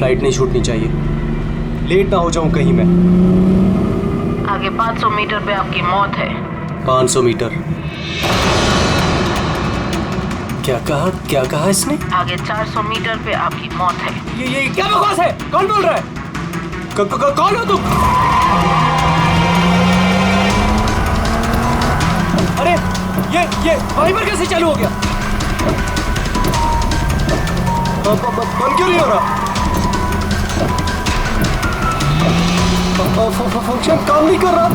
Flight नहीं छूटनी चाहिए, late ना हो जाऊं कहीं मैं। आगे 500 मीटर पे आपकी मौत है। 500 मीटर? क्या कहा इसने? आगे 400 मीटर पे आपकी मौत है। ये क्या बकवास है? कौन बोल रहा है? कौन हो तुम? अरे ये वाइपर कैसे चालू हो गया? बंद क्यों नहीं हो रहा? फंक्शन काम नहीं कर रहा।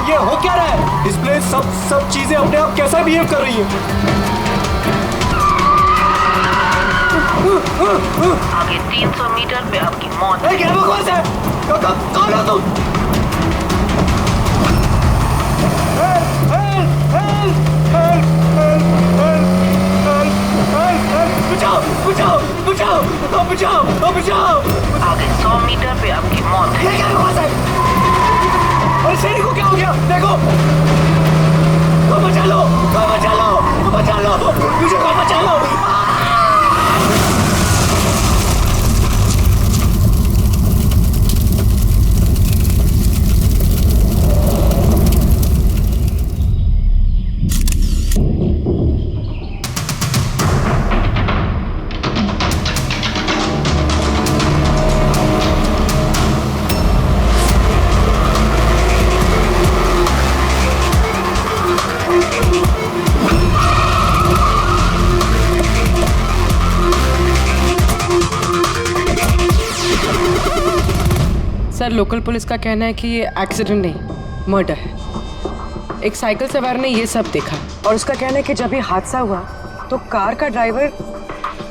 ये हो क्या रहा है? डिस्प्ले सब चीजें अपने आप कैसा बिहेव कर रही हैं? आगे 300 मीटर पे आपकी मौत है। क्या बकवास है? कौन हो तुम? बचाओ! आगे 100 मीटर पे आपकी मौत है। ये क्या बकवास है? अरे शेरी को क्या हो गया? देखो, बचा लो, मुझे बचा लो। सर, लोकल पुलिस का कहना है कि ये एक्सीडेंट नहीं, मर्डर है। एक साइकिल सवार ने ये सब देखा और उसका कहना है कि जब ये हादसा हुआ तो कार का ड्राइवर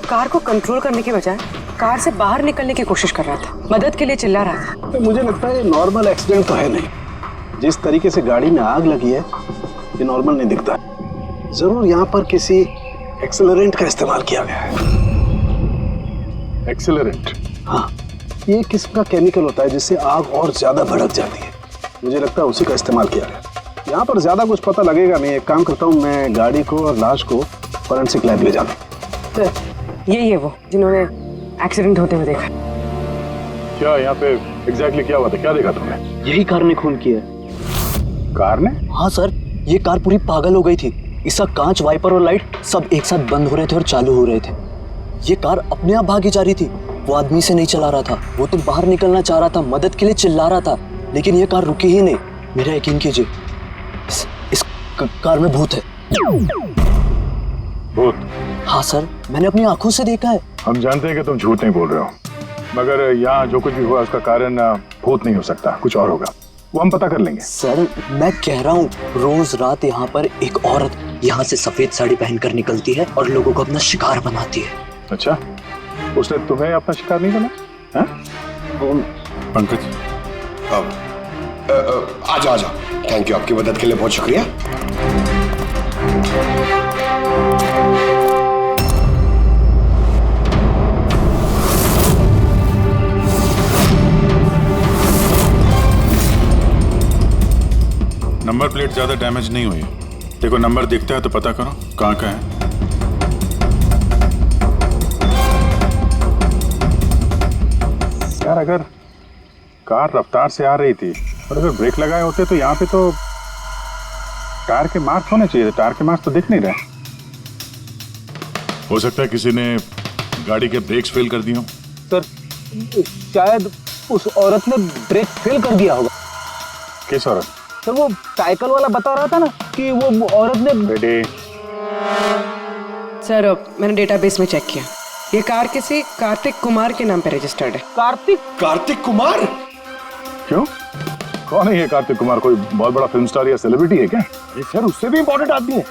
कार को कंट्रोल करने के बजाय कार से बाहर निकलने की कोशिश कर रहा था, मदद के लिए चिल्ला रहा था। तो मुझे लगता है ये नॉर्मल एक्सीडेंट तो है नहीं। जिस तरीके से गाड़ी में आग लगी है ये नॉर्मल नहीं दिखता। जरूर यहाँ पर किसी एक्सेलरेंट का इस्तेमाल किया गया है। एक्सेलरेंट? हाँ, ये एक किस्म का केमिकल होता है जिससे आग और ज्यादा भड़क जाती है। मुझे लगता है उसी का इस्तेमाल किया गया। यहाँ पर ज्यादा कुछ पता लगेगा नहीं। एक काम करता हूँ, मैं गाड़ी को और लाश को फोरेंसिक लैब ले जाता हूँ। सर, यही है वो जिन्होंने एक्सीडेंट होते हुए देखा। क्या यहाँ पे एग्जैक्टली क्या हुआ था? क्या देखा तुमने? यही कार ने खून किया। कार ने? हाँ सर, ये कार पूरी पागल हो गई थी। इसका कांच, वाइपर और लाइट सब एक साथ बंद हो रहे थे और चालू हो रहे थे। ये कार अपने आप भागी जा रही थी। वो आदमी से नहीं चला रहा था, वो तो बाहर निकलना चाह रहा था, मदद के लिए चिल्ला रहा था, लेकिन ये कार रुकी ही नहीं। मेरा यकीन कीजिए, इस कार में भूत है। भूत? हाँ सर, मैंने अपनी आंखों से देखा है। हम जानते हैं कि तुम झूठ नहीं बोल रहे हो, मगर यहाँ जो कुछ भी हुआ उसका कारण भूत नहीं हो सकता, कुछ और होगा। वो हम पता कर लेंगे। सर, मैं कह रहा हूँ, रोज रात यहाँ पर एक औरत यहाँ से सफेद साड़ी पहनकर निकलती है और लोगों को अपना शिकार बनाती है। अच्छा, उसने तुम्हें अपना शिकार नहीं बना? पंकज, आजा। थैंक यू, आपकी मदद के लिए बहुत शुक्रिया। नंबर प्लेट ज्यादा डैमेज नहीं हुई। देखो, नंबर दिखता है तो पता करो कहाँ का है। यार, अगर कार रफ्तार से आ रही थी और अगर ब्रेक लगाए होते तो यहाँ पे तो टायर के मार्क्स होने चाहिए थे। टायर के मार्क्स तो दिख नहीं रहे। हो सकता है किसी ने गाड़ी के ब्रेक्स फेल कर दिए हो। सर, शायद उस औरत ने ब्रेक फेल कर दिया होगा। किस औरत? सर, वो साइकिल वाला बता रहा था ना कि वो औरत ने। बेटे, सर, मैंने डेटाबेस में चेक किया, ये कार किसी कार्तिक कुमार के नाम पे रजिस्टर्ड है। कार्तिक कुमार? क्यों? कौन है ये कार्तिक कुमार? कोई बहुत बड़ा फिल्म स्टार या सेलिब्रिटी है क्या? ये सर उससे भी इम्पोर्टेंट आदमी है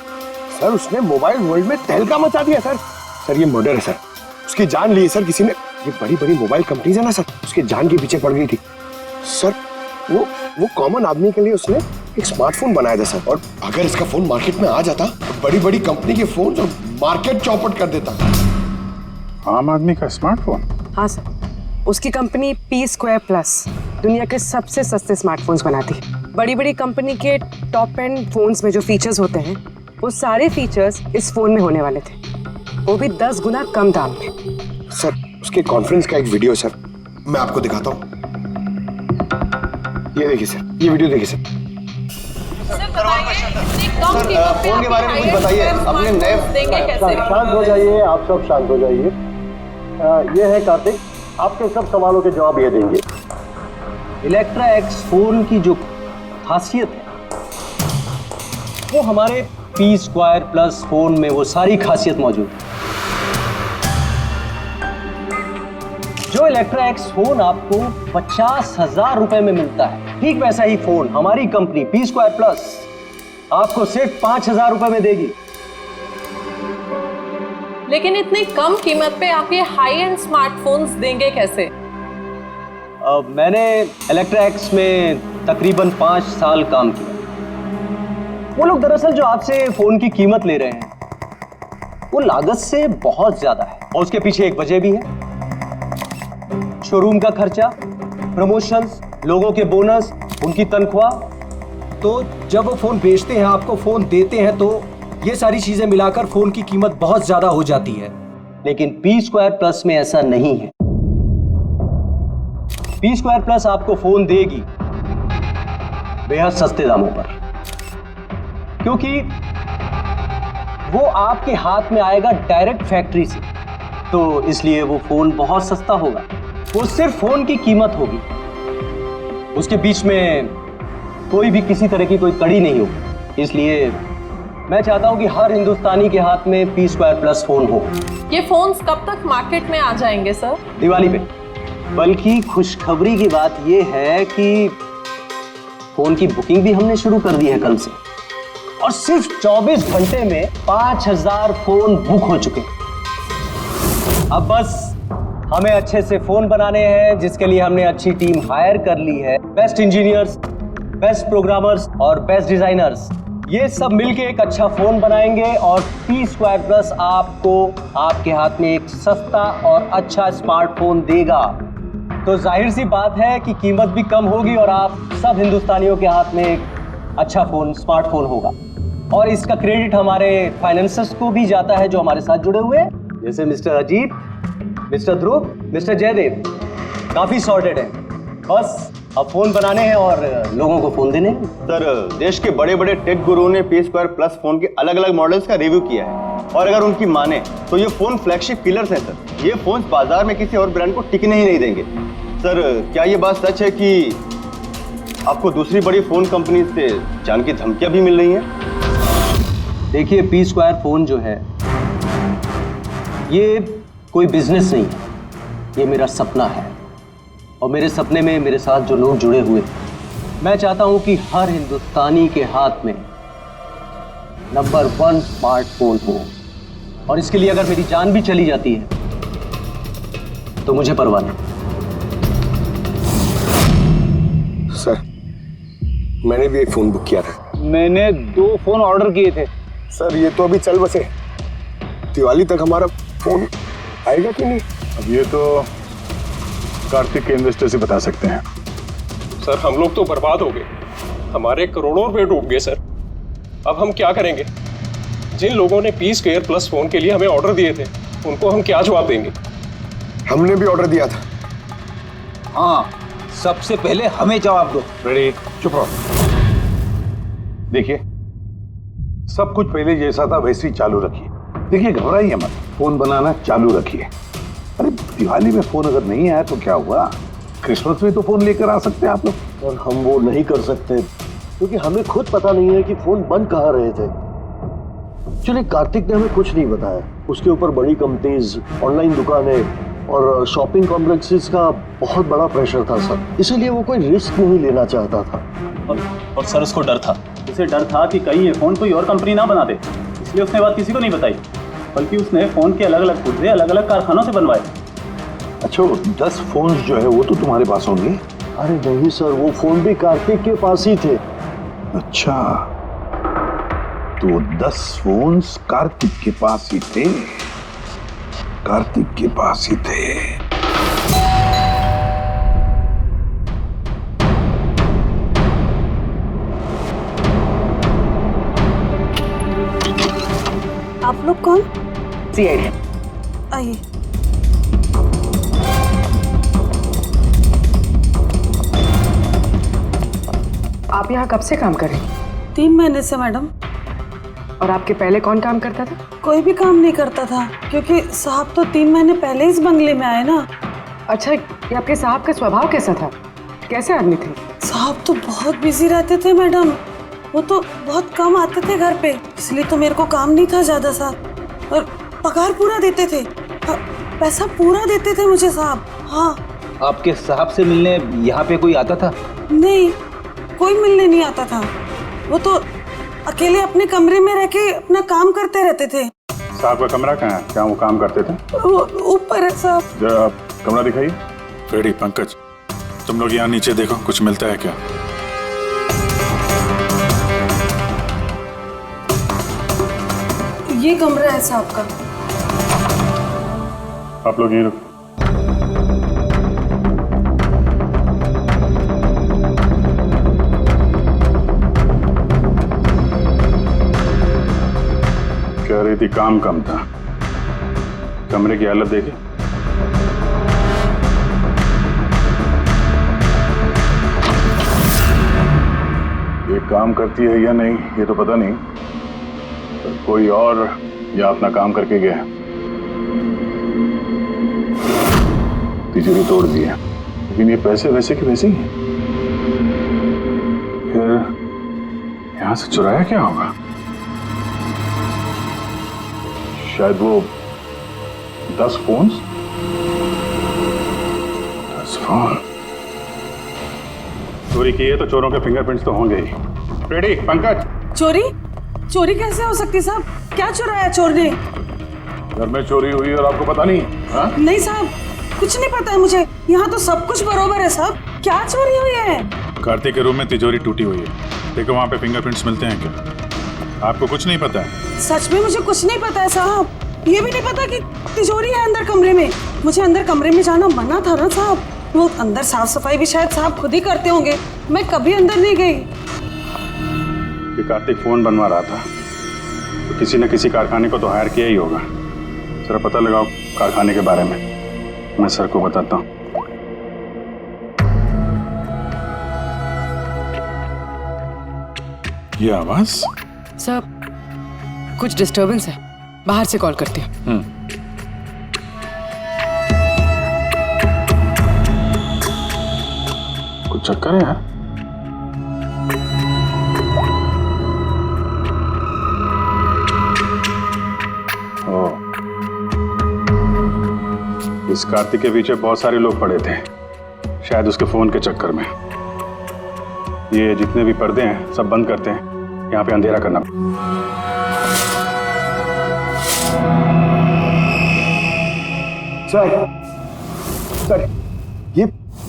सर। उसने मोबाइल वर्ल्ड में तहलका मचा दिया सर। ये मर्डर है सर। उसकी जान ली है सर किसी ने। ये बड़ी बड़ी मोबाइल कंपनीज है ना सर, उसके जान के पीछे पड़ गई थी सर। वो कॉमन आदमी के लिए उसने एक स्मार्टफोन बनाया था सर। और अगर इसका फोन मार्केट में आ जाता तो बड़ी बड़ी कंपनी के फोन और मार्केट चौपट कर देता। आम आदमी का स्मार्टफोन? हाँ सर, उसकी कंपनी P2+ दुनिया के सबसे सस्ते स्मार्टफोन्स बनाती है। बड़ी बड़ी कंपनी के टॉप एंड फोन्स में जो फीचर्स होते हैं वो सारे फीचर्स इस फोन में होने वाले थे, वो भी 10 गुना कम दाम में। सर उसके कॉन्फ्रेंस का एक वीडियो सर, मैं आपको दिखाता हूँ। ये देखिए सर, ये वीडियो देखिए सर। फोन के बारे में कुछ बताइए, अपने नए देंगे कैसे? शांत हो जाइए, आप सब शांत हो जाइए। ये है कार्तिक, आपके सब सवालों के जवाब ये देंगे। इलेक्ट्रा एक्स फोन की जो खासियत है वो हमारे पी स्क्वायर प्लस फोन में वो सारी खासियत मौजूद है। जो इलेक्ट्रा एक्स फोन आपको 50,000 रुपए में मिलता है, ठीक वैसा ही फोन हमारी कंपनी पी स्क्वायर प्लस आपको सिर्फ 5,000 रुपए में देगी। लेकिन इतनी कम कीमत पे आप ये हाई एंड स्मार्टफोन्स देंगे कैसे? मैंने इलेक्ट्रा एक्स में तकरीबन 5 साल काम किया। वो लोग दरअसल जो आपसे फोन की कीमत ले रहे हैं वो लागत से बहुत ज्यादा है, और उसके पीछे एक वजह भी है। शोरूम का खर्चा, प्रमोशंस, लोगों के बोनस, उनकी तनख्वाह। तो जब वो फोन बेचते हैं, आपको फोन देते हैं, तो ये सारी चीजें मिलाकर फोन की कीमत बहुत ज्यादा हो जाती है। लेकिन पी स्क्वायर प्लस में ऐसा नहीं है। पी स्क्वायर प्लस आपको फोन देगी बेहद सस्ते दामों पर, क्योंकि वो आपके हाथ में आएगा डायरेक्ट फैक्ट्री से, तो इसलिए वो फोन बहुत सस्ता होगा। वो सिर्फ फोन की कीमत होगी, उसके बीच में कोई भी किसी तरह की कोई कड़ी नहीं होगी। इसलिए मैं चाहता हूं कि हर हिंदुस्तानी के हाथ में पी स्क्वायर प्लस फोन हो। ये फोन्स कब तक मार्केट में आ जाएंगे सर? दिवाली पे। बल्कि खुशखबरी की बात यह है कि फोन की बुकिंग भी हमने शुरू कर दी है कल से, और सिर्फ 24 घंटे में 5,000 फोन बुक हो चुके। अब बस हमें अच्छे से फोन बनाने हैं, जिसके लिए हमने अच्छी टीम हायर कर ली है। बेस्ट इंजीनियर्स, बेस्ट प्रोग्रामर्स और बेस्ट डिजाइनर्स, ये सब मिलके एक अच्छा फोन बनाएंगे, और पी स्क्वायर प्लस आपको आपके हाथ में एक सस्ता और अच्छा स्मार्टफोन देगा। तो जाहिर सी बात है कि कीमत भी कम होगी और आप सब हिंदुस्तानियों के हाथ में एक अच्छा फोन, स्मार्टफोन होगा। और इसका क्रेडिट हमारे फाइनेंसर्स को भी जाता है जो हमारे साथ जुड़े हुए हैं, जैसे मिस्टर अजीत, मिस्टर ध्रुव, मिस्टर जयदेव। काफी सॉर्टेड है, बस अब फोन बनाने हैं और लोगों को फोन देने हैं। सर, देश के बड़े बड़े टेक गुरुओं ने पी स्क्वायर प्लस फोन के अलग अलग मॉडल्स का रिव्यू किया है, और अगर उनकी माने तो ये फोन फ्लैगशिप किलर्स हैं सर। ये फोन बाजार में किसी और ब्रांड को टिकने ही नहीं देंगे। सर, क्या ये बात सच है कि आपको दूसरी बड़ी फोन कंपनी से जान की धमकियां भी मिल रही हैं? देखिए, पी स्क्वायर फोन जो है ये कोई बिजनेस नहीं है, ये मेरा सपना है। और मेरे सपने में मेरे साथ जो लोग जुड़े हुए थे, मैं चाहता हूं कि हर हिंदुस्तानी के हाथ में नंबर 1 स्मार्टफोन हो, और इसके लिए अगर मेरी जान भी चली जाती है तो मुझे परवाह नहीं। सर, मैंने भी एक फोन बुक किया था। मैंने 2 फोन ऑर्डर किए थे। सर, ये तो अभी चल बसे, दिवाली तक हमारा फोन आएगा कि नहीं? अब ये तो कार्तिक के इन्वेस्टर से बता सकते हैं। सर, हम लोग तो बर्बाद हो गए, हमारे करोड़ों रुपए डूब गए सर। अब हम क्या करेंगे? जिन लोगों ने पी स्क्वायर प्लस फोन के लिए हमें ऑर्डर दिए थे, उनको हम क्या जवाब देंगे? हमने भी ऑर्डर दिया था। हाँ, सबसे पहले हमें जवाब दो। रेडी, चुप रहो। देखिए, सब कुछ पहले जैसा था वैसे ही चालू रखिए। देखिए, घबराइए मत, फोन बनाना चालू रखिए। अरे, दिवाली में फोन अगर नहीं आया तो क्या हुआ? क्रिसमस में तो फोन लेकर आ सकते हैं आप लोग। और हम वो नहीं कर सकते क्योंकि हमें खुद पता नहीं है कि फोन बन कहाँ रहे थे। चलिए, कार्तिक ने हमें कुछ नहीं बताया। उसके ऊपर बड़ी कंपनीज, ऑनलाइन दुकानें और शॉपिंग कॉम्प्लेक्सेस का बहुत बड़ा प्रेशर था सर, इसीलिए वो कोई रिस्क नहीं लेना चाहता था। और सर, उसको डर था। उसे डर था कि कहीं ये फोन कोई और कंपनी ना बना दे, इसलिए उसने बात किसी को नहीं बताई, बल्कि उसने फोन के अलग अलग पुर्जे अलग अलग कारखानों से बनवाए। अच्छा, 10 फोन जो है वो तो तुम्हारे पास होंगे? अरे नहीं सर, वो फोन भी कार्तिक के पास ही थे। अच्छा, तो 10 फोन कार्तिक के पास ही थे। कार्तिक के पास ही थे। आप लोग कौन? सीआईडी। आइए। आप यहाँ कब से काम कर रही हैं? 3 महीने से मैडम। और आपके पहले कौन काम करता था? कोई भी काम नहीं करता था, क्योंकि साहब तो 3 महीने पहले इस बंगले में आए ना। अच्छा, ये आपके साहब का स्वभाव कैसा था? कैसे आदमी थे? साहब तो बहुत बिजी रहते थे मैडम, वो तो बहुत कम आते थे घर पे, इसलिए तो मेरे को काम नहीं था ज्यादा साहब। और पगार पूरा देते थे, पैसा पूरा देते थे मुझे साहब। हाँ। आपके साहब से मिलने यहाँ पे कोई आता था? नहीं, कोई मिलने नहीं आता था। वो तो अकेले अपने कमरे में रह के अपना काम करते रहते थे। साहब का कमरा कहाँ है? क्या वो काम करते थे? वो ऊपर है साहब। जरा आप कमरा दिखाइए। फ्रेडी, पंकज, तुम लोग यहाँ नीचे देखो, कुछ मिलता है क्या? ये कमरा है साहब का। आप लोग यहीं रुको। कह रही थी काम कम था, कमरे की हालत देखी। ये काम करती है या नहीं ये तो पता नहीं, पर कोई और या अपना काम करके गया। तिजोरी तोड़ दी है, लेकिन ये पैसे वैसे के वैसे ही हैं। फिर यहां से चुराया क्या होगा? शायद वो 10 फोन। चोरी की है तो चोरों के फिंगरप्रिंट्स तो होंगे ही। रेडी पंकज? चोरी? चोरी कैसे हो सकती साहब? क्या चुराया चोर ने? घर में चोरी हुई और आपको पता नहीं? हाँ? नहीं साहब, कुछ नहीं पता है मुझे। यहाँ तो सब कुछ बरोबर है साहब। क्या चोरी हुई है? कार्तिक के रूम में तिजोरी टूटी हुई है, देखो वहाँ पे फिंगरप्रिंट्स मिलते हैं क्या? आपको कुछ नहीं पता है? सच में मुझे कुछ नहीं पता है साहब। ये भी नहीं पता कि तिजोरी है अंदर कमरे में। मुझे अंदर कमरे में जाना मना था ना साहब। वो अंदर साफ सफाई भी शायद साहब खुद ही करते होंगे, मैं कभी अंदर नहीं गई। कि कार्तिक फोन बनवा रहा था तो किसी न किसी कारखाने को तो हायर किया ही होगा। जरा पता लगाओ कारखाने के बारे में, मैं सर को बताता हूँ। ये आवाज? सर, कुछ डिस्टरबेंस है, बाहर से कॉल करते हैं। कुछ चक्कर है यार। इस कार्तिक के पीछे बहुत सारे लोग पड़े थे, शायद उसके फोन के चक्कर में। ये जितने भी पर्दे हैं सब बंद करते हैं, यहाँ पे अंधेरा करना। सर, ये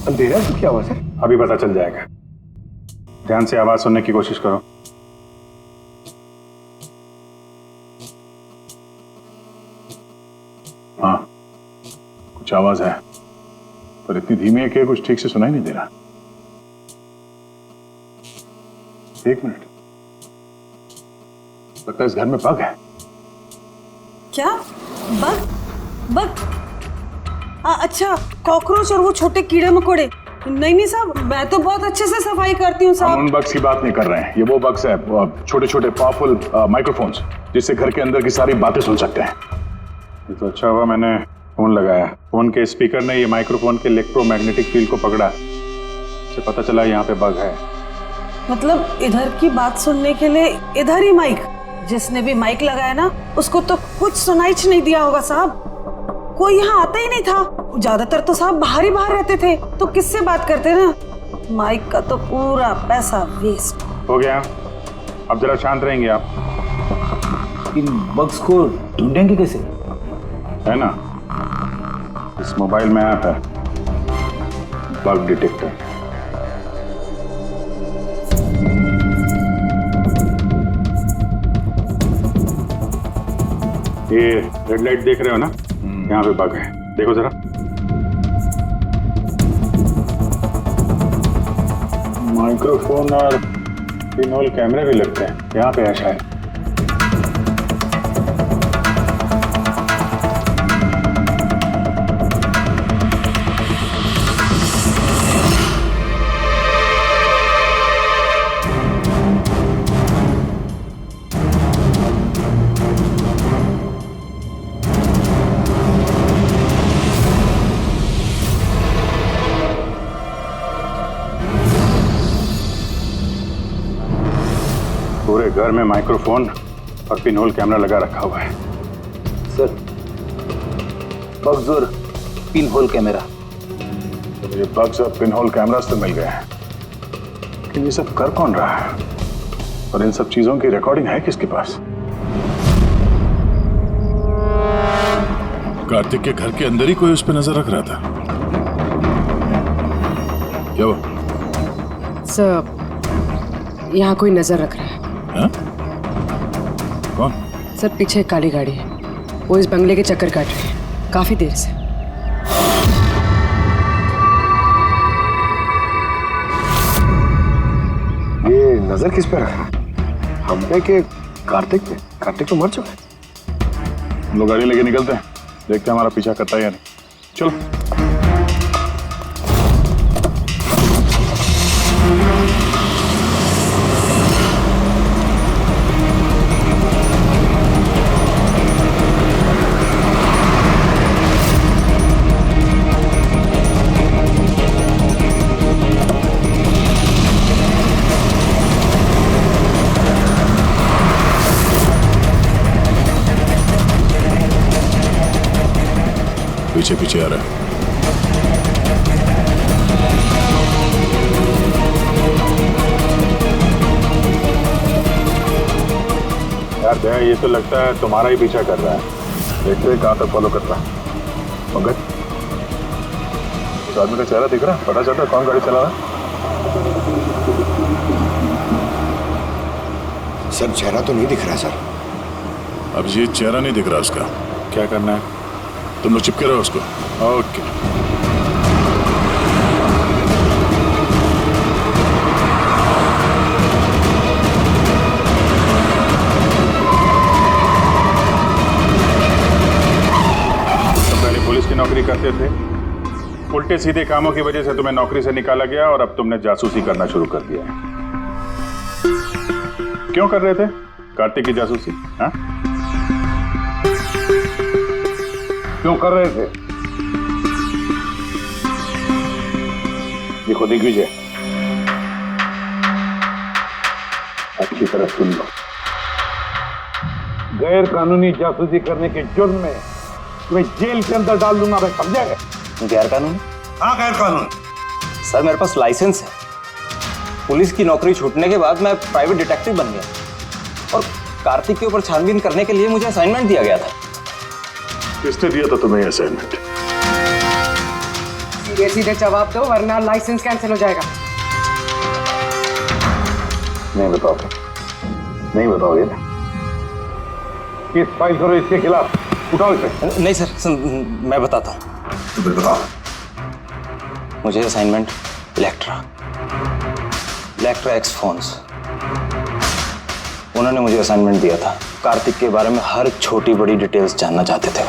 अंधेरा से क्या हुआ सर? अभी पता चल जाएगा, ध्यान से आवाज सुनने की कोशिश करो। हाँ, कुछ आवाज है, पर इतनी धीमी है कि कुछ ठीक से सुनाई नहीं दे रहा। एक मिनट, लगता है इस घर में बग है। क्या बग? बग? अच्छा, कॉकरोच और वो छोटे कीड़े मकोड़े। नहीं साहब, मैं तो बहुत अच्छे से सफाई करती हूँ साहब। हम उन बग्स की बात नहीं कर रहे हैं, ये वो बग्स है, छोटे छोटे पावरफुल माइक्रोफोन्स, जिससे घर के अंदर की सारी बातें सुन सकते हैं। ये तो अच्छा हुआ मैंने फोन लगाया। फोन के स्पीकर ने ये माइक्रोफोन के इलेक्ट्रोमैग्नेटिक फील्ड को पकड़ा, इससे पता चला यहाँ पे बग है। मतलब इधर की बात सुनने के लिए इधर ही माइक? जिसने भी माइक लगाया ना, उसको तो कुछ सुनाई नहीं दिया होगा साहब। कोई यहाँ आता ही नहीं था, ज्यादातर तो साहब बाहर ही बाहर रहते थे, तो किससे बात करते ना। माइक का तो पूरा पैसा वेस्ट हो गया। अब जरा शांत रहेंगे आप। इन बग्स को ढूंढेंगे कैसे? है ना, इस मोबाइल में ऐप है बग डिटेक्टर। ये रेड लाइट देख रहे हो ना, यहाँ पे बग है, देखो जरा। माइक्रोफोन और पिनहोल कैमरे भी लगते हैं, यहाँ पे है शायद। घर में माइक्रोफोन और पिनहोल कैमरा लगा रखा हुआ है। सर, बग्स और पिन होल कैमरा। ये बग्स और पिनहोल कैमरास तो मिल गए हैं, लेकिन ये सब कर कौन रहा है और इन सब चीजों की रिकॉर्डिंग है किसके पास? कार्तिक के घर के अंदर ही कोई उस पर नजर रख रहा था। क्या हुआ? सर, यहाँ कोई नजर रख रहा है। हाँ? कौन? सर, पीछे एक काली गाड़ी है, वो इस बंगले के चक्कर काट रही है काफी देर से। ये नजर किस पे रखा? हम पे के कार्तिक पे? कार्तिक तो मर चुका है। हम लोग गाड़ी लेके निकलते हैं, देखते हैं हमारा पीछा करता है या नहीं। चलो। पीछे पीछे आ रहा है। यार जया, ये तो लगता है तुम्हारा ही पीछा कर रहा है। देखते हैं कहां तक फॉलो करता है। पंकज, उस आदमी का चेहरा दिख रहा है? पता चलता है कौन गाड़ी चला रहा है? सर, चेहरा तो नहीं दिख रहा सर। अब ये चेहरा नहीं दिख रहा उसका, क्या करना है? तुम लोग चिपके रहो उसको। ओके। तुम पहले पुलिस की नौकरी करते थे, उल्टे सीधे कामों की वजह से तुम्हें नौकरी से निकाला गया और अब तुमने जासूसी करना शुरू कर दिया है। क्यों कर रहे थे कार्तिक की जासूसी? हाँ? क्यों कर रहे थे? देखो दिग्विजय, अच्छी तरह सुन लो। गैर कानूनी जासूसी करने के जुर्म में तुम्हें जेल के अंदर डाल दूंगा, मैं समझा गया? गैर कानूनी? हाँ, गैर कानूनी। सर, मेरे पास लाइसेंस है। पुलिस की नौकरी छूटने के बाद मैं प्राइवेट डिटेक्टिव बन गया और कार्तिक के ऊपर छानबीन करने के लिए मुझे असाइनमेंट दिया गया था। किसने दिया था तुम्हें असाइनमेंट? सीधे सीधे जवाब दो वरना लाइसेंस कैंसिल हो जाएगा। नहीं बताओगे? नहीं बताओगे ना? केस फाइल करो इसके खिलाफ, उठाओ इसे। नहीं सर, मैं बताता हूँ। तो फिर बताओ। मुझे असाइनमेंट इलेक्ट्रा एक्स फोन्स, उन्होंने मुझे असाइनमेंट दिया था। कार्तिक के बारे में हर छोटी बड़ी डिटेल्स जानना चाहते थे।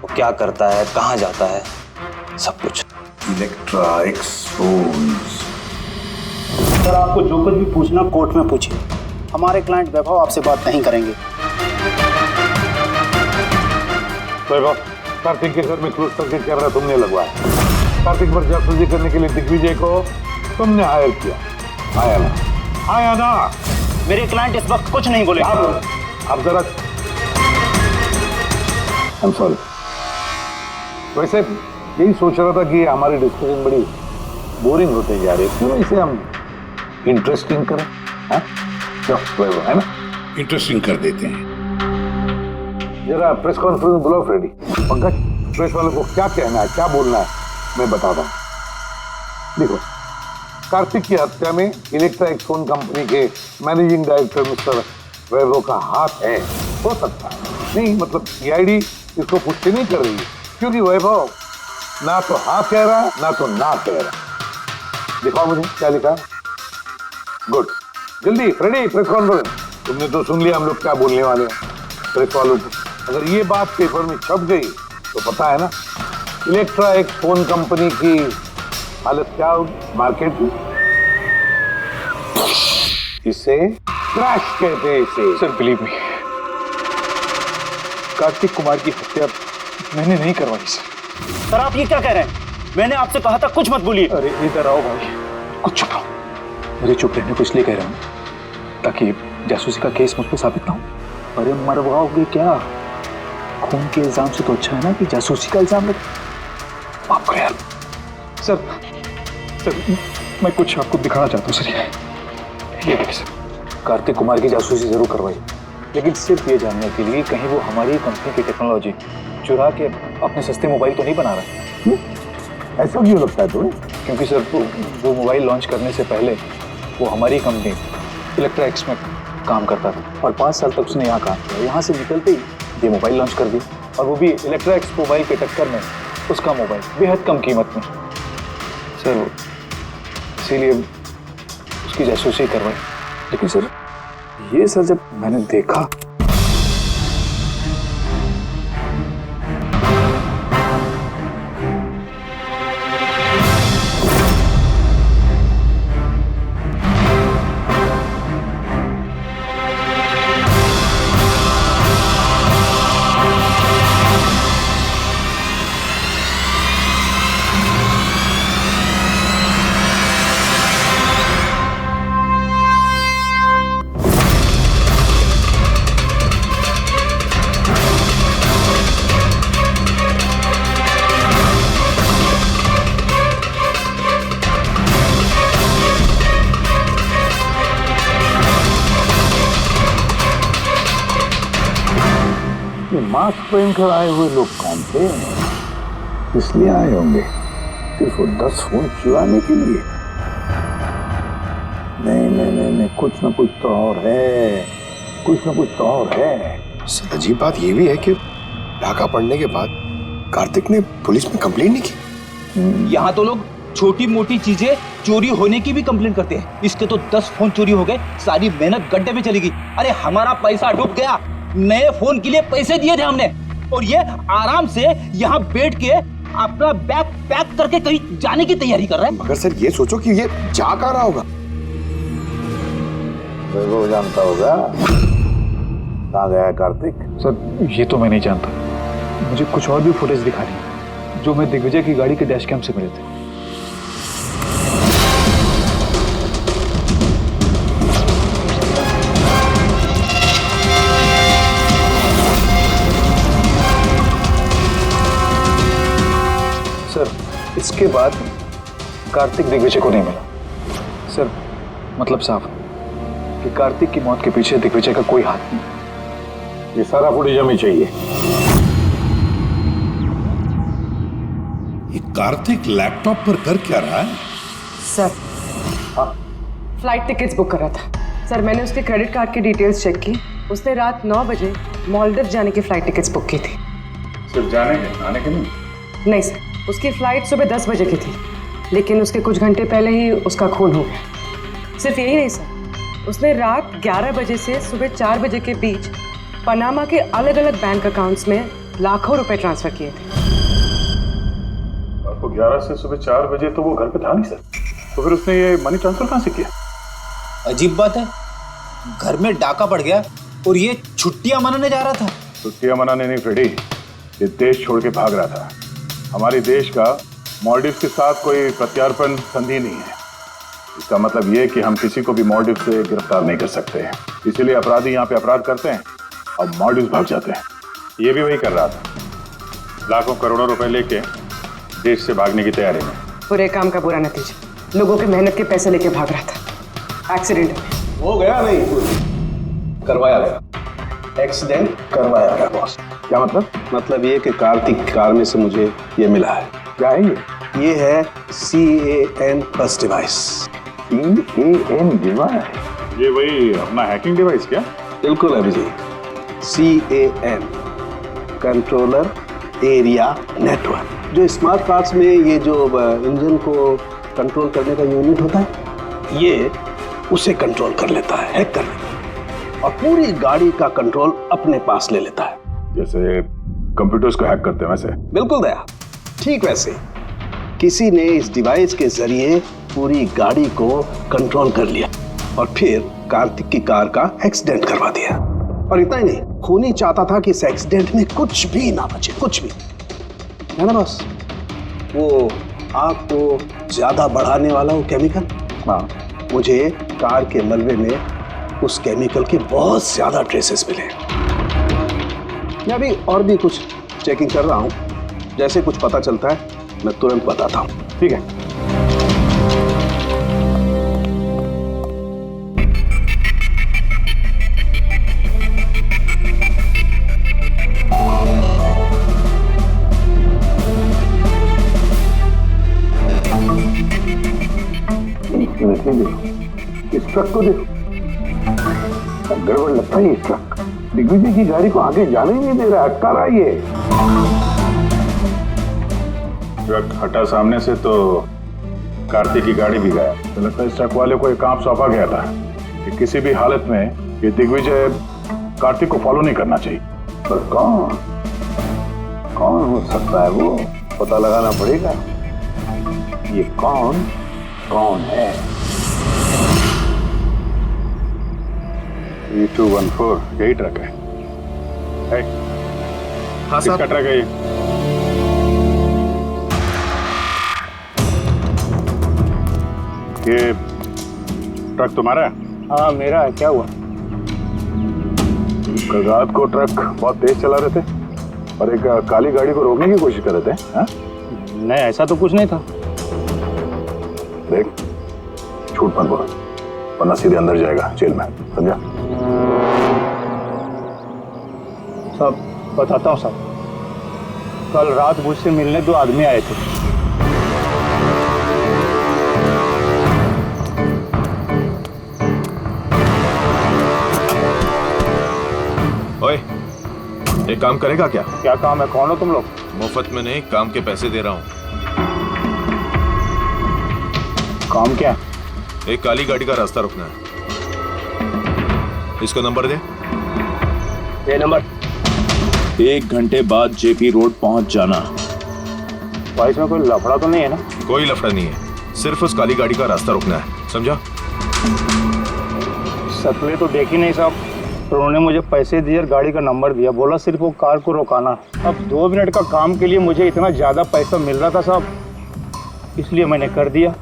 वो क्या करता है, कहाँ जाता है, सब कुछ। Electra x phones. सर, आपको जो कुछ भी पूछना कोर्ट में पूछिए। हमारे क्लाइंट वैभव आपसे बात नहीं करेंगे। वैभव, कार्तिक के घर में क्रूज सर्किट कैमरा तुमने लगवाया। कार्तिक पर जासूसी करने के लिए दिग्विजय को तुमने हायर किया। आया ना? मेरे क्लाइंट इस वक्त कुछ नहीं बोले। आप जरा, I'm sorry। वैसे यही सोच रहा था कि हमारी डिस्कशन बड़ी बोरिंग होते जा रही है, क्यों इसे हम इंटरेस्टिंग करें? हाँ, है ना? इंटरेस्टिंग कर देते हैं। जरा प्रेस कॉन्फ्रेंस बुलाओ फ्रेडी। पंकज, प्रेस वालों को क्या कहना है, क्या बोलना है, मैं बताता हूँ। देखो, कार्तिक की हत्या में इलेक्ट्रा एक्स फोन कंपनी के मैनेजिंग डायरेक्टर मिस्टर वैभव का हाथ है, हो सकता है। नहीं मतलब सीआईडी इसको पुष्टि नहीं कर रही है, क्योंकि वैभव ना तो हाँ कह रहा ना तो ना कह रहा। दिखाओ मुझे क्या लिखा। गुड, जल्दी फ्रेडी, प्रेस कॉन्फ्रेंस। तुमने तो सुन लिया हम लोग क्या बोलने वाले हैं। प्रेस वालों को अगर ये बात पेपर में छप गई तो पता है ना इलेक्ट्रा एक्स फोन कंपनी की हालत क्या होगी मार्केट में। इसे क्रैश कहते हैं इसे। Sir believe me, Kartik Kumar की हत्या मैंने नहीं करवाई सर। सर, आप ये क्या कह रहे हैं? मैंने आपसे कहा था कुछ मत बोलिए। अरे इधर आओ भाई, कुछ चुप रहो। मुझे चुप रहने को इसलिए कह रहा हूँ ताकि जासूसी का केस मुझ पर साबित ना हो। अरे मरवाओगे क्या? खून के इल्जाम से तो अच्छा है ना कि जासूसी का इल्जाम लगे। माफ करो यार सर, मैं कुछ आपको दिखाना चाहता हूँ सर। ये देखिए सर, कार्तिक कुमार की जासूसी जरूर करवाई, लेकिन सिर्फ ये जानने के लिए कहीं वो हमारी कंपनी की टेक्नोलॉजी चुरा के अपने सस्ते मोबाइल तो नहीं बना रहा। ऐसा क्यों लगता है तुम्हें? क्योंकि सर वो मोबाइल लॉन्च करने से पहले वो हमारी कंपनी इलेक्ट्रा एक्स में काम करता था और 5 साल तक उसने यहाँ काम किया। यहाँ से निकलते ही ये मोबाइल लॉन्च कर दिया, और वो भी इलेक्ट्रा एक्स मोबाइल के टक्कर में उसका मोबाइल बेहद कम कीमत में सर, इसीलिए उसकी जासूसी करवाई। लेकिन सर ये सर जब मैंने देखा मास्क पहनकर आए हुए लोग कौन थे? इसलिए आए होंगे सिर्फ वो 10 फोन चुराने के लिए? नहीं, कुछ ना कुछ तो और है, कुछ ना कुछ तो और है। सर अजीब बात ये भी है कि डाका पड़ने के बाद कार्तिक ने पुलिस में कंप्लेंट नहीं की। यहाँ तो लोग छोटी मोटी चीजें चोरी होने की भी कंप्लेंट करते हैं। इसके तो 10 फोन चोरी हो गए, सारी मेहनत गड्ढे में चली गई। अरे हमारा पैसा डूब गया, नए फोन के लिए पैसे दिए थे हमने, और ये आराम से यहाँ बैठ के अपना बैग पैक करके कहीं जाने की तैयारी कर रहा है। मगर सर ये सोचो कि ये जा कहाँ रहा होगा? वो जानता होगा कहाँ गया है कार्तिक। सर ये तो मैं नहीं जानता, मुझे कुछ और भी फुटेज दिखानी है जो मैं दिग्विजय की गाड़ी के डैश कैम से मिले थे। सर इसके बाद कार्तिक दिग्विजय को नहीं मिला। सर मतलब साफ कि कार्तिक की मौत के पीछे दिग्विजय का कोई हाथ नहीं। ये सारा फुटेज हमें चाहिए। ये कार्तिक लैपटॉप पर कर क्या रहा है? सर फ्लाइट टिकट्स बुक कर रहा था। सर मैंने उसके क्रेडिट कार्ड की डिटेल्स चेक की, उसने रात 9 बजे मालदीव जाने की फ्लाइट टिकट्स बुक की थी। सिर्फ जाने के, आने के नहीं? नहीं सर, उसकी फ्लाइट सुबह 10 बजे की थी, लेकिन उसके कुछ घंटे पहले ही उसका खून हो गया। सिर्फ यही नहीं सर, उसने रात 11 बजे से सुबह 4 बजे के बीच पनामा के अलग अलग बैंक अकाउंट्स में लाखों रुपए ट्रांसफर किए थे। आपको 11 से सुबह 4 बजे तो वो घर पे था नहीं सर, तो फिर उसने ये मनी ट्रांसफर कहाँ से किया? अजीब बात है, घर में डाका पड़ गया और ये छुट्टियां मनाने जा रहा था। छुट्टियां मनाने नहीं फ्रेडी, ये देश छोड़ के भाग रहा था। हमारे देश का मालदीव के साथ कोई प्रत्यार्पण संधि नहीं है। इसका मतलब ये कि हम किसी को भी मालदीव से गिरफ्तार नहीं कर सकते हैं, इसीलिए अपराधी यहाँ पे अपराध करते हैं और मालदीव भाग जाते हैं। ये भी वही कर रहा था, लाखों करोड़ों रुपए लेके देश से भागने की तैयारी में। बुरे काम का बुरा नतीजा, लोगों के मेहनत के पैसे लेके भाग रहा था। एक्सीडेंट हो गया नहीं, करवाया गया। एक्सीडेंट करवाया गया बॉस। क्या मतलब? मतलब ये कि कार्तिक की कार में से मुझे ये मिला है। क्या है ये? ये है CAN बस डिवाइस। CAN device? ये वही अपना हैकिंग डिवाइस क्या? बिल्कुल Abhijeet, CAN controller area network. जो स्मार्ट कार्स में ये जो इंजन को कंट्रोल करने का यूनिट होता है, ये उसे कंट्रोल कर लेता है, हैक कर लेता है और पूरी गाड़ी का कंट्रोल अपने पास ले लेता है। जैसे कंप्यूटर्स को हैक करते हैं वैसे? बिल्कुल दया, ठीक वैसे किसी ने इस डिवाइस के जरिए पूरी गाड़ी को कंट्रोल कर लिया और फिर कार्तिक की कार का एक्सीडेंट करवा दिया। और इतना ही नहीं, खूनी चाहता था कि इस एक्सीडेंट में कुछ भी ना बचे, कुछ भी, है ना बॉस? वो आग को ज्यादा बढ़ाने वाला वो केमिकल, हाँ, मुझे कार के मलबे में उस केमिकल के बहुत ज्यादा ट्रेसेस मिले। मैं अभी और भी कुछ चेकिंग कर रहा हूं, जैसे कुछ पता चलता है मैं तुरंत बताता हूं। ठीक है? इस ट्रक को देखो, गड़बड़ लगता है। ये ट्रक दिग्विजय की गाड़ी को आगे जाने ही नहीं दे रहा, अटका रहा है ये। ट्रक हटा सामने से तो कार्तिक की गाड़ी भी गया। तो लगता है इस ट्रक वाले को एक काम सौंपा गया था कि किसी भी हालत में ये दिग्विजय कार्तिक को फॉलो नहीं करना चाहिए। पर कौन हो सकता है वो, पता लगाना पड़ेगा। ये कौन है? 3214 यही ट्रक है। हाँ किसका ट्रक है ये? ये ट्रक तुम्हारा है? हाँ मेरा है। क्या हुआ? कल रात को ट्रक बहुत तेज चला रहे थे और एक काली गाड़ी को रोकने की कोशिश कर रहे थे। हाँ? नहीं ऐसा तो कुछ नहीं था। देख झूठ मत बोल, वरना सीधे अंदर जाएगा जेल में, समझा? सब बताता हूँ साहब। कल रात मुझसे मिलने 2 आदमी आए थे। ओए, एक काम करेगा क्या? क्या काम है? कौन हो तुम लोग? मुफ्त में नहीं, काम के पैसे दे रहा हूँ। काम क्या? एक काली गाड़ी का रास्ता रुकना है। इसको नंबर दे। ये नंबर। 1 घंटे बाद जेपी रोड पहुंच जाना। भाई इसमें कोई लफड़ा तो नहीं है ना? कोई लफड़ा नहीं है, सिर्फ उस काली गाड़ी का रास्ता रुकना है, समझा? शक्लें तो देखी नहीं साहब, तो उन्होंने मुझे पैसे दिए और गाड़ी का नंबर दिया, बोला सिर्फ वो कार को रोकाना। अब 2 मिनट का काम के लिए मुझे इतना ज्यादा पैसा मिल रहा था साहब, इसलिए मैंने कर दिया।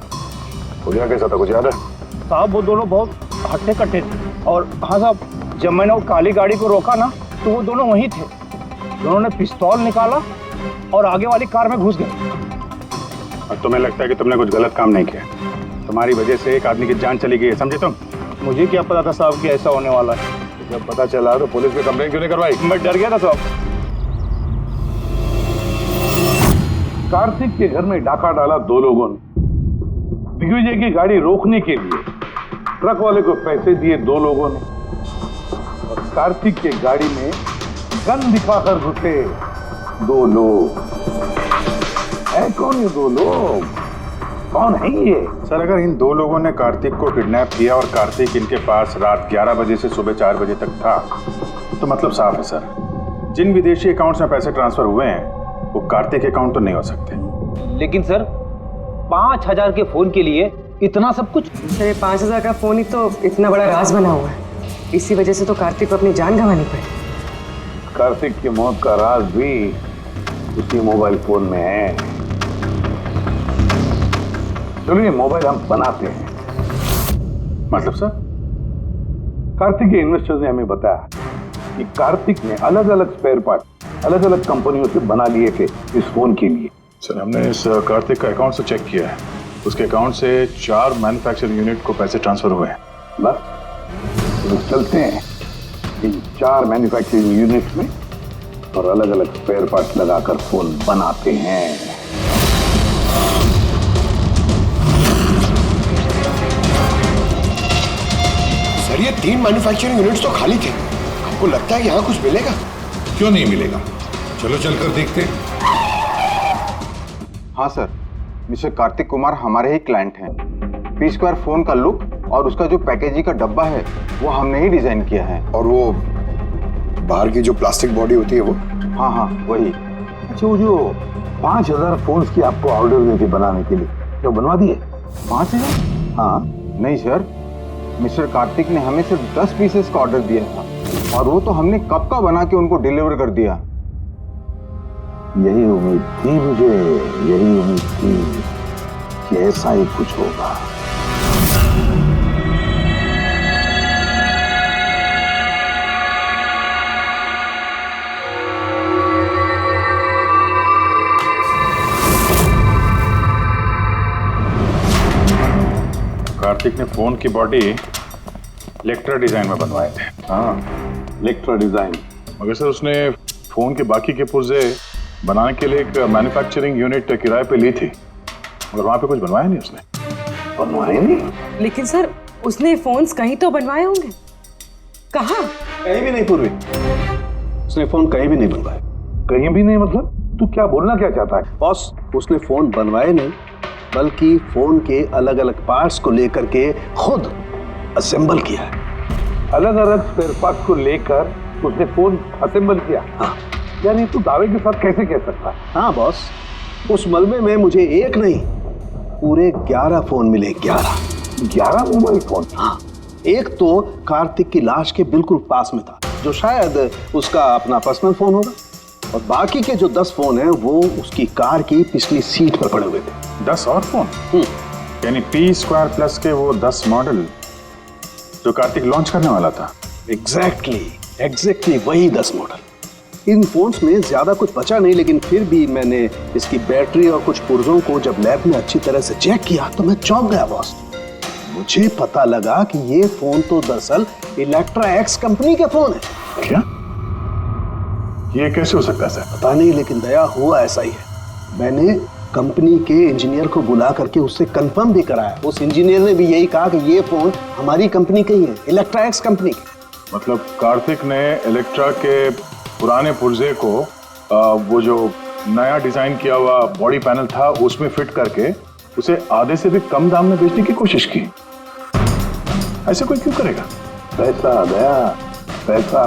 पुलिया कैसा था, कुछ याद है? साहब वो दोनों बहुत हट्टे कट्टे थे। और हाँ साहब, जब मैंने वो काली गाड़ी को रोका ना तो वो दोनों वहीं थे। दोनों ने पिस्तौल निकाला और आगे वाली कार में घुस गए। और तुम्हें लगता है कि तुमने कुछ गलत काम नहीं किया? तुम्हारी वजह से एक आदमी की जान चली गई है, समझे तुम? मुझे क्या पता था साहब कि ऐसा होने वाला है। जब पता चला तो पुलिस में कंप्लेंट क्यों नहीं करवाई? मैं डर गया था साहब। कार्तिक के घर में डाका डाला 2 लोगों ने। दिग्विजय की गाड़ी रोकने के लिए ट्रक वाले को पैसे दिए 2 लोगों ने, और कार्तिक के गाड़ी में गन दिखाकर घुसे 2 लोग। है कौन ये 2 लोग? कौन है ये? सर, अगर इन 2 लोगों ने कार्तिक को किडनैप किया और कार्तिक इनके पास रात 11 बजे से सुबह 4 बजे तक था, तो मतलब साफ है सर, जिन विदेशी अकाउंट्स में पैसे ट्रांसफर हुए हैं वो कार्तिक अकाउंट तो नहीं हो सकते। लेकिन सर 5000 के फोन के लिए इतना सब कुछ? सर 5000 का फोन ही तो इतना बड़ा राज बना हुआ है, इसी वजह से तो कार्तिक को अपनी जान गंवानी पड़ी। कार्तिक की मौत का राज भी उसी मोबाइल फोन में है। चलो ये मोबाइल हम बनाते हैं। मतलब सर? कार्तिक के इन्वेस्टर्स ने हमें बताया कि कार्तिक ने अलग अलग स्पेयर पार्ट अलग अलग कंपनियों से बना लिए थे इस फोन के लिए। सर, हमने इस कार्तिक का अकाउंट से चेक किया है, उसके अकाउंट से 4 मैन्युफैक्चरिंग यूनिट को पैसे ट्रांसफर हुए हैं। बस तो चलते हैं इन 4 मैन्युफैक्चरिंग यूनिट में और अलग अलग स्पेयर पार्ट लगाकर फोन बनाते हैं। सर ये 3 मैन्युफैक्चरिंग यूनिट्स तो खाली थे, आपको लगता है यहाँ कुछ मिलेगा? क्यों नहीं मिलेगा, चलो चलकर देखते हैं। हाँ सर, मिस्टर कार्तिक कुमार हमारे ही क्लाइंट हैं। पी स्क्वायर फोन का लुक और उसका जो पैकेजिंग का डब्बा है वो हमने ही डिजाइन किया है। और वो बाहर की जो प्लास्टिक बॉडी होती है वो? हाँ हाँ वही। अच्छा, वो जो 5000 फोन्स की आपको ऑर्डर दी थी बनाने के लिए, जो बनवा दिए? 5000? हाँ। नहीं सर, मिस्टर कार्तिक ने हमें सिर्फ 10 पीसेस का ऑर्डर दिया था और वो तो हमने कब का बना के उनको डिलीवर कर दिया। यही उम्मीद थी मुझे, यही उम्मीद थी कि ऐसा ही कुछ होगा। कार्तिक ने फोन की बॉडी इलेक्ट्रा डिजाइन में बनवाए थे। हाँ, इलेक्ट्रा डिजाइन। मगर सर उसने फोन के बाकी के पुर्जे बनाने के लिए एक मैन्युफैक्चरिंग यूनिट किराए पे ली थी, मगर वहां पे कुछ बनवाया नहीं उसने। बनवाए नहीं? लेकिन सर उसने फोन्स कहीं तो बनवाए होंगे। कहाँ? कहीं भी नहीं पूर्वी, उसने फोन कहीं भी नहीं बनवाए। कहीं भी नहीं मतलब? तू क्या बोलना क्या चाहता है? बॉस, उसने फोन बनवाए नहीं, बल्कि फोन के अलग अलग पार्ट्स को लेकर के खुद असेंबल किया है। अलग अलग स्पेयर पार्ट्स को लेकर उसने फोन असेंबल किया? हाँ। यानी तू दावे के साथ कैसे कह सकता है? हाँ बॉस, उस मलबे में मुझे एक नहीं पूरे 11 फोन मिले। 11 मोबाइल फोन? हाँ, एक तो कार्तिक की लाश के बिल्कुल पास में था, जो शायद उसका अपना पर्सनल फोन होगा, और बाकी के जो 10 फोन हैं वो उसकी कार की पिछली सीट पर पड़े हुए थे। 10 और फोन? यानी P2+ के वो 10 मॉडल जो कार्तिक लॉन्च करने वाला था। एग्जैक्टली वही 10 मॉडल। इन फोन्स में ज्यादा कुछ बचा नहीं, लेकिन फिर भी मैंने इसकी बैटरी और कुछ पुर्जों को जब लैब में अच्छी तरह से चेक किया तो मैं चौंक गया बॉस। मुझे पता लगा कि ये फोन तो दरअसल इलेक्ट्रा एक्स कंपनी के फोन है। क्या? ये कैसे हो सकता है सर? पता नहीं, लेकिन दया हुआ ऐसा ही है। मैंने कंपनी के इंजीनियर को बुला करके उससे कंफर्म भी कराया। उस इंजीनियर ने भी यही कहा कि ये फोन हमारी कंपनी का ही है, इलेक्ट्रा एक्स कंपनी के। मतलब कार्तिक ने इलेक्ट्रा के पुराने पुर्जे को वो जो नया डिजाइन किया हुआ बॉडी पैनल था उसमें फिट करके उसे आधे से भी कम दाम में बेचने की कोशिश की। ऐसे कोई क्यों करेगा? पैसा दया, पैसा।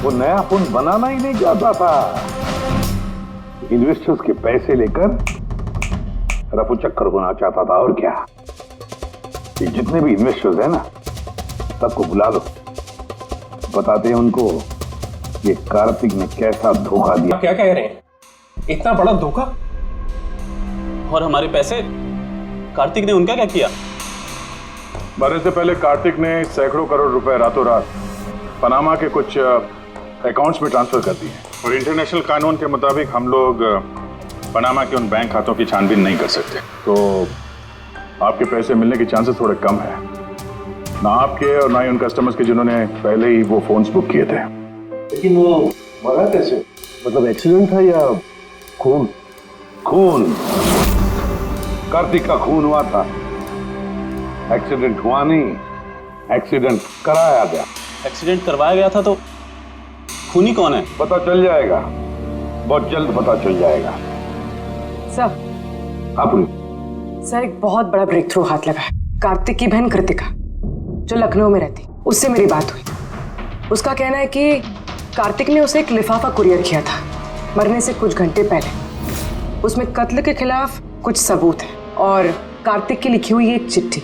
वो नया फोन बनाना ही नहीं चाहता था, इन्वेस्टर्स के पैसे लेकर रफू चक्कर होना चाहता था। और क्या, ये जितने भी इन्वेस्टर्स हैं ना, सबको बुला लो, बताते हैं उनको ये कार्तिक ने कैसा धोखा दिया। क्या कह रहे हैं? इतना बड़ा धोखा? और हमारे पैसे कार्तिक ने उनका क्या किया? मरने से पहले कार्तिक ने सैकड़ों करोड़ रुपए रातों रात पनामा के कुछ अकाउंट्स में ट्रांसफर कर दिए, और इंटरनेशनल कानून के मुताबिक हम लोग पनामा के उन बैंक खातों की छानबीन नहीं कर सकते। तो आपके पैसे मिलने के चांसेस थोड़े कम है, ना आपके और ना ही उन कस्टमर्स के जिन्होंने पहले ही वो फोन्स बुक किए थे। लेकिन वो मरा कैसे? मतलब एक्सीडेंट था या खून? खून, कार्तिक का खून हुआ था। एक्सीडेंट हुआ नहीं, एक्सीडेंट कराया गया। एक्सीडेंट करवाया गया था तो खूनी कौन है? पता चल जाएगा, बहुत जल्द पता चल जाएगा। सर। हाँ पुलिस। सर, एक बहुत बड़ा ब्रेक थ्रू हाथ लगा है। कार्तिक की बहन कृतिका, जो लखनऊ में रहती, उससे मेरी बात हुई। उसका कहना है कि कार्तिक ने उसे एक लिफाफा कुरियर किया था मरने से कुछ घंटे पहले। उसमें कत्ल के खिलाफ कुछ सबूत है और कार्तिक की लिखी हुई एक चिट्ठी,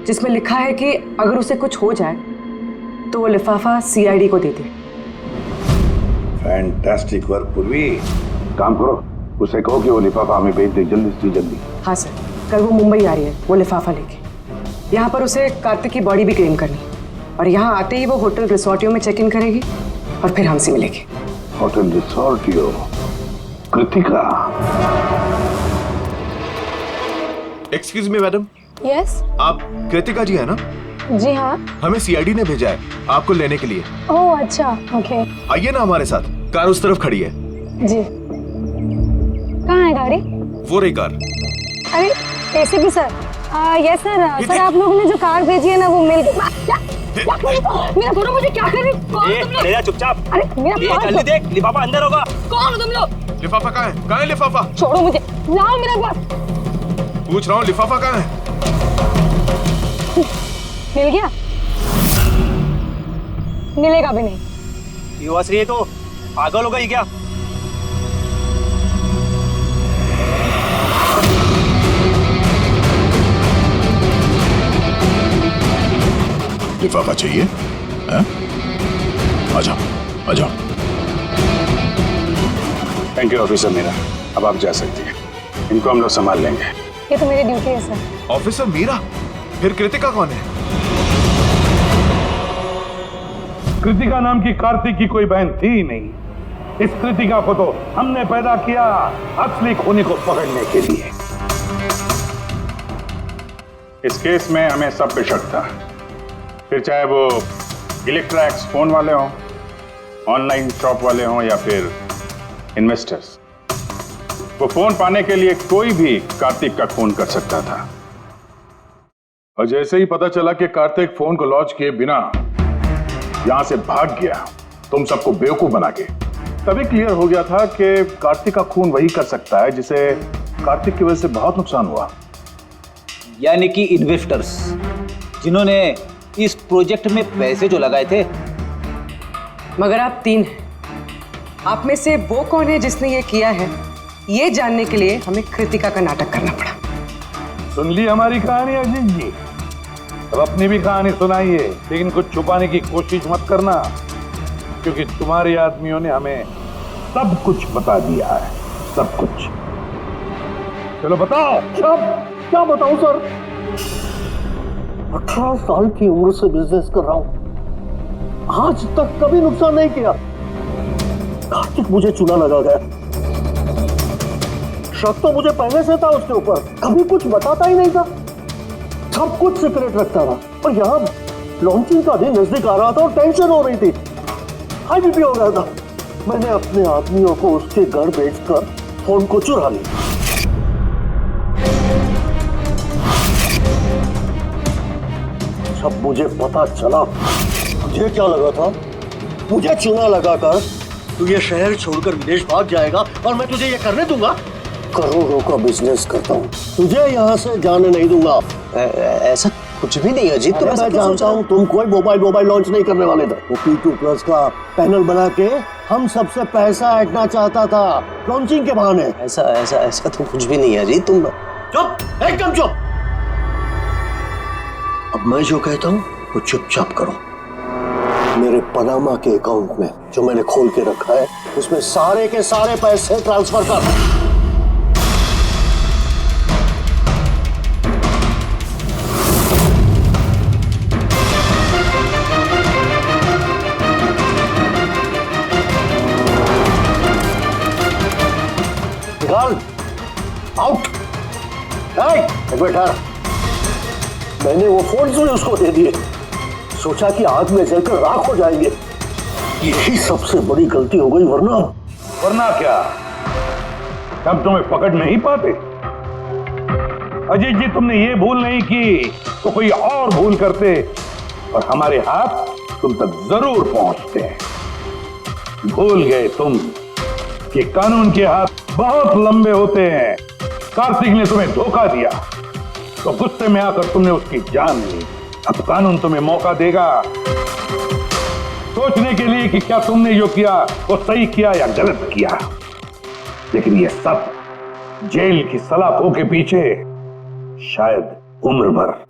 जिसमें लिखा है कि अगर उसे कुछ हो जाए तो वो लिफाफा CID को दे दे। फैंटास्टिक वर्क पूर्वी। काम करो, उसे कहो कि वो लिफाफा हमें भेज दे जल्दी से जल्दी। हाँ सर, कल वो मुंबई आ रही है वो लिफाफा लेके। यहाँ पर उसे कार्तिक की बॉडी भी क्लेम करनी है, और यहाँ आते ही वो होटल रिसोर्टियो में चेक इन करेगी और फिर हमसे मिलेगी। होटल रिसोर्टियो? Kritika? Excuse me madam. Yes. आप कृतिका जी है ना? जी हाँ। हमें CID ने भेजा है आपको लेने के लिए। ओह अच्छा, ओके। आइए ना हमारे साथ, कार उस तरफ खड़ी है। जी। कहाँ है गाड़ी? वो रही कार। अरे ACP sir. Yes sir. Sir, आप लोगों ने जो कार भेजी है ना वो मिल गई। मेरा फोन मुझे क्या कर रही है? चुपचाप। अरे मेरा जल्दी देख, लिफाफा अंदर होगा। कौन हो तुम लोग? लिफाफा कहाँ है? कहाँ है लिफाफा? छोड़ो मुझे, लाओ मेरा पास। पूछ रहा हूँ, लिफाफा कहाँ है? मिल गया? मिलेगा भी नहीं। युवाश्री है तो पागल हो गई क्या? लिफाफा चाहिए? आ जाओ, आ जाओ। थैंक यू ऑफिसर मीरा, अब आप जा सकती हैं। इनको हम लोग संभाल लेंगे। ये तो मेरी ड्यूटी है सर। ऑफिसर मीरा? फिर कृतिका कौन है? कृतिका नाम की कार्तिक की कोई बहन थी नहीं। इस कृतिका को तो हमने पैदा किया असली खूनी को पकड़ने के लिए। इस केस में हमें सब पे शक था, फिर चाहे वो इलेक्ट्रैक्स फोन वाले हों, ऑनलाइन शॉप वाले हों या फिर इन्वेस्टर्स। वो फोन पाने के लिए कोई भी कार्तिक का खून कर सकता था। और जैसे ही पता चला कि कार्तिक फोन को लॉन्च किए बिना यहां से भाग गया, तुम सबको बेवकूफ बना के, तभी क्लियर हो गया था कि कार्तिक का खून वही कर सकता है जिसे कार्तिक की वजह से बहुत नुकसान हुआ। यानी कि इन्वेस्टर्स जिन्होंने इस प्रोजेक्ट में पैसे जो लगाए थे। मगर आप 3 हैं, आप में से वो कौन है जिसने ये किया है, ये जानने के लिए हमें कृतिका का नाटक करना पड़ा। सुन ली हमारी कहानी अजीत जी, अब अपनी भी कहानी सुनाइए, लेकिन कुछ छुपाने की कोशिश मत करना, क्योंकि तुम्हारे आदमियों ने हमें सब कुछ बता दिया है, सब कुछ। चलो बताओ। क्या बताऊं सर, 18 साल की उम्र से बिजनेस कर रहा हूं, आज तक कभी नुकसान नहीं किया। कार्तिक मुझे चूना लगा गया, शक तो मुझे पहले से था उसके ऊपर, कभी कुछ बताता ही नहीं था, सब कुछ सीक्रेट रखता था। और यहाँ लॉन्चिंग का दिन नजदीक आ रहा था और टेंशन हो रही थी, हाई बीपी हो गया था। मैंने अपने आदमियों को उसके घर भेजकर फोन को चुरा लिया। जब मुझे पता चला, मुझे क्या लगा था, मुझे चूना लगाकर तू ये शहर छोड़कर विदेश भाग जाएगा और मैं तुझे ये करने दूंगा। करोड़ों का बिजनेस करता हूँ, तुझे यहाँ से जाने नहीं दूंगा। ऐसा कुछ भी नहीं अजीत, तो मैं जानता हूँ तुम कोई मोबाइल लॉन्च नहीं करने वाले थे। वो P2+ का पैनल बना के हम सबसे पैसा ऐंठना चाहता था लॉन्चिंग के बहाने। ऐसा तो कुछ भी नहीं है अजीत, तुम चुप, एकदम चुप। अब मैं जो कहता हूँ वो चुपचाप करो। मेरे पनामा के अकाउंट में जो मैंने खोल के रखा है, उसमें सारे के सारे पैसे ट्रांसफर कर। निकाल, आउट। एक बेटा, मैंने वो फोन भी उसको दे दिए, सोचा कि आग में जलकर राख हो जाएंगे। यही सबसे बड़ी गलती हो गई, वरना क्या हम तुम्हें पकड़ नहीं पाते? अजीत जी, तुमने ये भूल नहीं की तो कोई और भूल करते और हमारे हाथ तुम तक जरूर पहुंचते। भूल गए तुम कि कानून के हाथ बहुत लंबे होते हैं। कार्तिक ने तुम्हें धोखा दिया तो गुस्से में आकर तुमने उसकी जान ली। अब कानून तुम्हें मौका देगा सोचने के लिए कि क्या तुमने जो किया वो सही किया या गलत किया। लेकिन ये सब जेल की सलाखों के पीछे शायद उम्र भर